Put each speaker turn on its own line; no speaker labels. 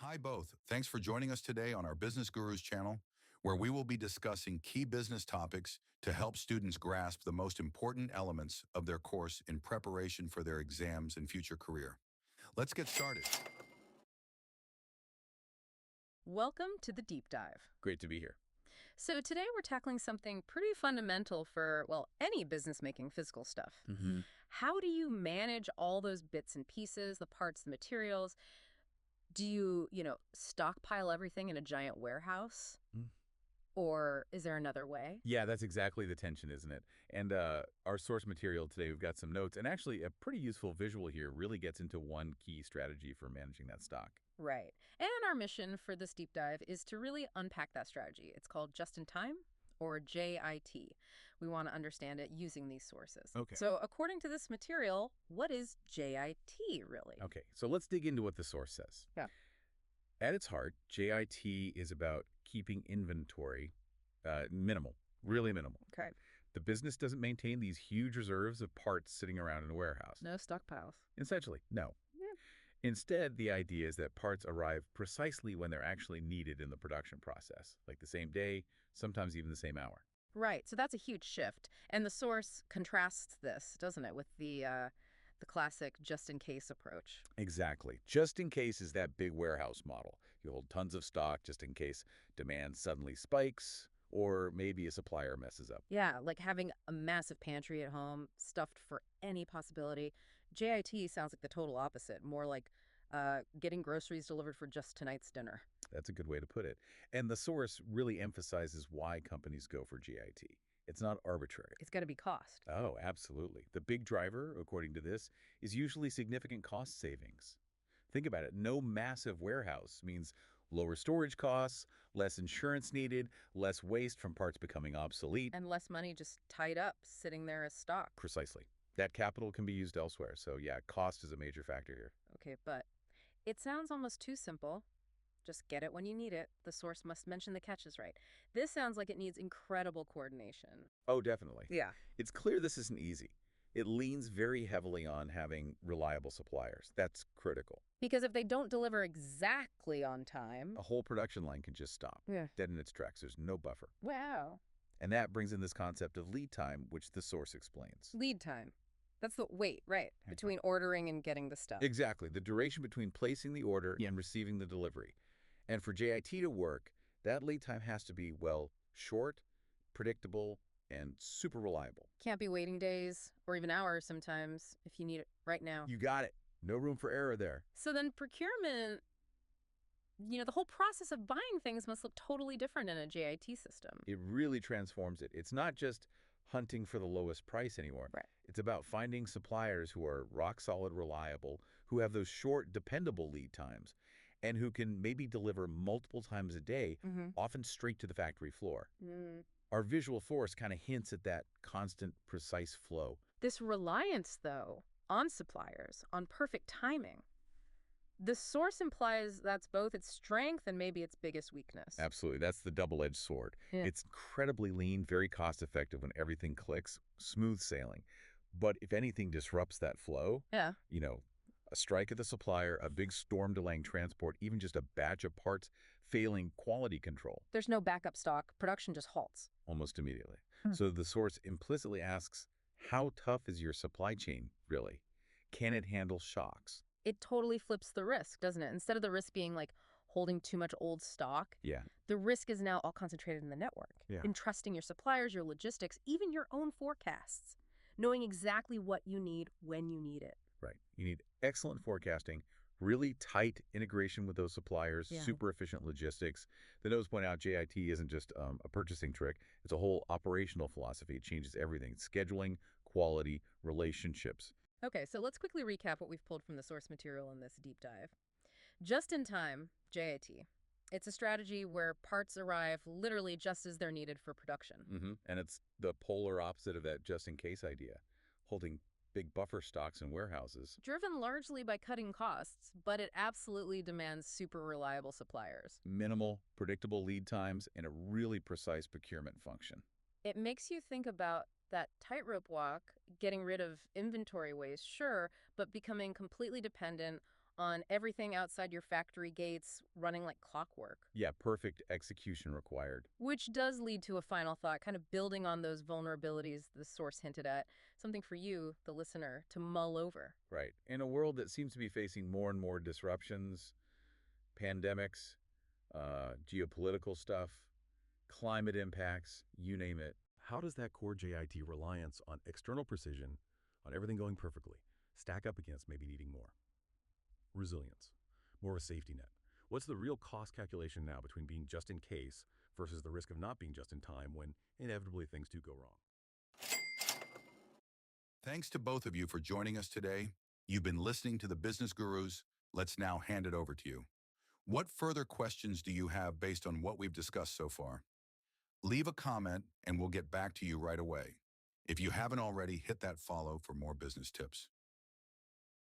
Hi, both. Thanks for joining us today on our Business Gurus channel, where we will be discussing key business topics to help students grasp the most important elements of their course in preparation for their exams and future career. Let's get started.
Welcome to the deep dive.
Great to be here.
So today we're tackling something pretty fundamental for, well, any business making physical stuff. How do you manage all those bits and pieces, the parts, the materials? Do you stockpile everything in a giant warehouse?
Mm.
Or is there another way?
Yeah, that's exactly the tension, isn't it? And our source material today, we've got some notes, and actually a pretty useful visual here really gets into one key strategy for managing that stock.
Right. And our mission for this deep dive is to really unpack that strategy. It's called just in time, or JIT. We want to understand it using these sources.
Okay.
So according to this material, what is JIT really?
Okay, so let's dig into what the source says.
Yeah.
At its heart, JIT is about keeping inventory minimal, really minimal.
Okay.
The business doesn't maintain these huge reserves of parts sitting around in a warehouse.
No stockpiles.
Essentially, no.
Yeah.
Instead, the idea is that parts arrive precisely when they're actually needed in the production process, like the same day, sometimes even the same hour.
Right. So that's a huge shift. And the source contrasts this, doesn't it, with the classic just-in-case approach.
Exactly. Just in case is that big warehouse model. You hold tons of stock just in case demand suddenly spikes or maybe a supplier messes up.
Yeah, like having a massive pantry at home, stuffed for any possibility. JIT sounds like the total opposite, more like getting groceries delivered for just tonight's dinner.
That's a good way to put it. And the source really emphasizes why companies go for GIT. It's not arbitrary.
It's got to be cost.
Oh, absolutely. The big driver, according to this, is usually significant cost savings. Think about it. No massive warehouse means lower storage costs, less insurance needed, less waste from parts becoming obsolete.
And less money just tied up, sitting there as stock.
Precisely. That capital can be used elsewhere. So yeah, cost is a major factor here.
Okay, but it sounds almost too simple. Just get it when you need it. The source must mention the catches, right? This sounds like it needs incredible coordination.
Oh, definitely.
Yeah.
It's clear this isn't easy. It leans very heavily on having reliable suppliers. That's critical.
Because if they don't deliver exactly on time...
A whole production line can just stop,
Yeah.
dead in its tracks. There's no buffer.
Wow.
And that brings in this concept of lead time, which the source explains.
Lead time. That's the wait, right, between ordering and getting the stuff.
Exactly. The duration between placing the order and receiving the delivery. And for JIT to work, that lead time has to be, well, short, predictable, and super reliable.
Can't be waiting days or even hours sometimes if you need it right now.
You got it. No room for error there.
So then procurement, the whole process of buying things must look totally different in a JIT system.
It really transforms it. It's not just hunting for the lowest price anymore.
Right.
It's about finding suppliers who are rock-solid reliable, who have those short, dependable lead times, and who can maybe deliver multiple times a day, often straight to the factory floor. Our visual force kind of hints at that constant, precise flow.
This reliance, though, on suppliers, on perfect timing, the source implies that's both its strength and maybe its biggest weakness.
Absolutely. That's the double-edged sword.
Yeah.
It's incredibly lean, very cost-effective when everything clicks, smooth sailing. But if anything disrupts that flow,
Yeah.
A strike at the supplier, a big storm delaying transport, even just a batch of parts failing quality control.
There's no backup stock. Production just halts.
Almost immediately. So the source implicitly asks, how tough is your supply chain, really? Can it handle shocks?
It totally flips the risk, doesn't it? Instead of the risk being like holding too much old stock,
Yeah.
the risk is now all concentrated in the network.
Yeah.
In trusting your suppliers, your logistics, even your own forecasts, knowing exactly what you need when you need it.
Right. You need excellent forecasting, really tight integration with those suppliers,
Yeah.
super efficient logistics. The notes point out JIT isn't just a purchasing trick. It's a whole operational philosophy. It changes everything. Scheduling, quality, relationships.
Okay, so let's quickly recap what we've pulled from the source material in this deep dive. Just in time, JIT. It's a strategy where parts arrive literally just as they're needed for production.
And it's the polar opposite of that just-in-case idea, holding big buffer stocks in warehouses.
Driven largely by cutting costs, but it absolutely demands super reliable suppliers.
Minimal, predictable lead times, and a really precise procurement function.
It makes you think about that tightrope walk, getting rid of inventory waste, sure, but becoming completely dependent on everything outside your factory gates running like clockwork.
Yeah, perfect execution required.
Which does lead to a final thought, kind of building on those vulnerabilities the source hinted at, something for you, the listener, to mull over.
Right. In a world that seems to be facing more and more disruptions, pandemics, geopolitical stuff, climate impacts, you name it.
How does that core JIT reliance on external precision, on everything going perfectly, stack up against maybe needing more? Resilience, more of a safety net. What's the real cost calculation now between being just in case versus the risk of not being just in time when inevitably things do go wrong?
Thanks to both of you for joining us today. You've been listening to the Business Gurus. Let's now hand it over to you. What further questions do you have based on what we've discussed so far? Leave a comment and we'll get back to you right away. If you haven't already, hit that follow for more business tips.